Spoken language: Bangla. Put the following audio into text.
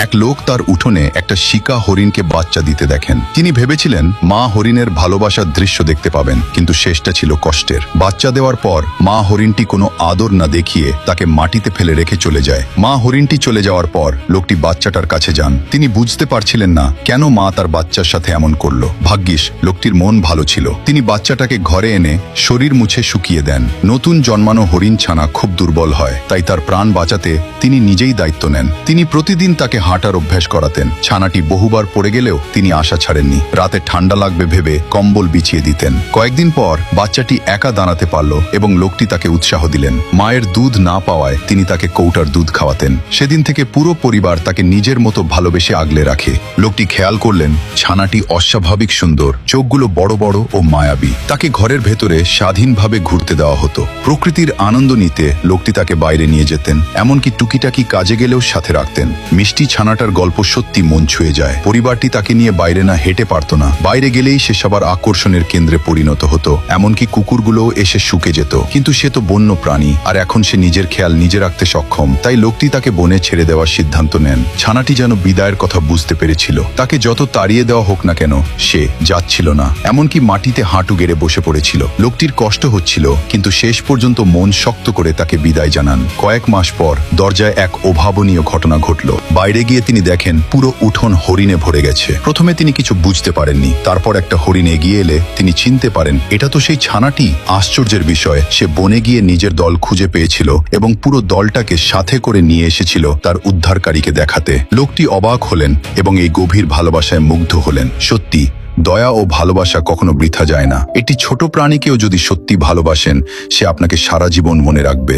এক লোক তার উঠোনে একটা শিকা হরিণকে বাচ্চা দিতে দেখেন। তিনি ভেবেছিলেন মা হরিণের ভালোবাসার দৃশ্য দেখতে পাবেন, কিন্তু শেষটা ছিল কষ্টের। বাচ্চা দেওয়ার পর মা হরিণটি কোনো আদর না দেখিয়ে তাকে মাটিতে ফেলে রেখে চলে যায়। মা হরিণটি চলে যাওয়ার পর লোকটি বাচ্চাটার কাছে যান। তিনি বুঝতে পারছিলেন না কেন মা তার বাচ্চার সাথে এমন করলো। ভাগ্যিস লোকটির মন ভালো ছিল। তিনি বাচ্চাটাকে ঘরে এনে শরীর মুছে শুকিয়ে দেন। নতুন জন্মানো হরিণ ছানা খুব দুর্বল হয়, তাই তার প্রাণ বাঁচাতে তিনি নিজেই দায়িত্ব নেন। তিনি প্রতিদিন তাকে হাঁটার অভ্যাস করাতেন। ছানাটি বহুবার পড়ে গেলেও তিনি আশা ছাড়েননি। রাতে ঠান্ডা লাগবে ভেবে কম্বল বিছিয়ে দিতেন। কয়েকদিন পর বাচ্চাটি একা দাঁড়াতে পারল এবং লোকটি তাকে উৎসাহ দিলেন। মায়ের দুধ না পাওয়ায় তিনি তাকে কৌটার দুধ খাওয়াতেন। সেদিন থেকে পুরো পরিবার তাকে নিজের মতো ভালোবেসে আগলে রাখে। লোকটি খেয়াল করলেন ছানাটি অস্বাভাবিক সুন্দর, চোখগুলো বড় বড় ও মায়াবী। তাকে ঘরের ভেতরে স্বাধীনভাবে ঘুরতে দেওয়া হতো। প্রকৃতির আনন্দ নিতে লোকটি তাকে বাইরে নিয়ে যেতেন, এমনকি টুকিটাকি কাজে গেলেও সাথে রাখতেন। মিষ্টি ছানাটার গল্প সত্যি মন ছুঁয়ে যায়। পরিবারটি তাকে নিয়ে বাইরে না হেঁটে পারত না। বাইরে গেলেই সে সবার আকর্ষণের কেন্দ্রে পরিণত হতো। এমনকি কুকুরগুলোও এসে শুকে যেত। কিন্তু সে তো বন্য প্রাণী, আর এখন সে নিজের খেয়াল নিজে রাখতে সক্ষম। তাই লোকটি তাকে বনে ছেড়ে দেওয়ার সিদ্ধান্ত নেন। ছানাটি যেন বিদায়ের কথা বুঝতে পেরেছিল। তাকে যত তাড়িয়ে দেওয়া হোক না কেন, সে যাচ্ছিল না। এমনকি মাটিতে হাঁটু গেড়ে বসে পড়েছিল। লোকটির কষ্ট হচ্ছিল, কিন্তু শেষ পর্যন্ত মন শক্ত করে তাকে বিদায় জানান। কয়েক মাস পর দরজায় এক অভাবনীয় ঘটনা ঘটল। বাইরে গিয়ে তিনি দেখেন পুরো উঠোন হরিণে ভরে গেছে। প্রথমে তিনি কিছু বুঝতে পারেননি। তারপর একটা হরিণ এগিয়ে এলে তিনি চিনতে পারেন এটা তো সেই ছানাটি। আশ্চর্যের বিষয়, সে বনে গিয়ে নিজের দল খুঁজে পেয়েছিল এবং পুরো দলটাকে সাথে করে নিয়ে এসেছিল তার উদ্ধারকারীকে দেখাতে। লোকটি অবাক হলেন এবং এই গভীর ভালোবাসায় মুগ্ধ হলেন। সত্যি, দয়া ও ভালোবাসা কখনো বৃথা যায় না। একটি ছোট প্রাণীকেও যদি সত্যি ভালোবাসেন, সে আপনাকে সারা জীবন মনে রাখবে।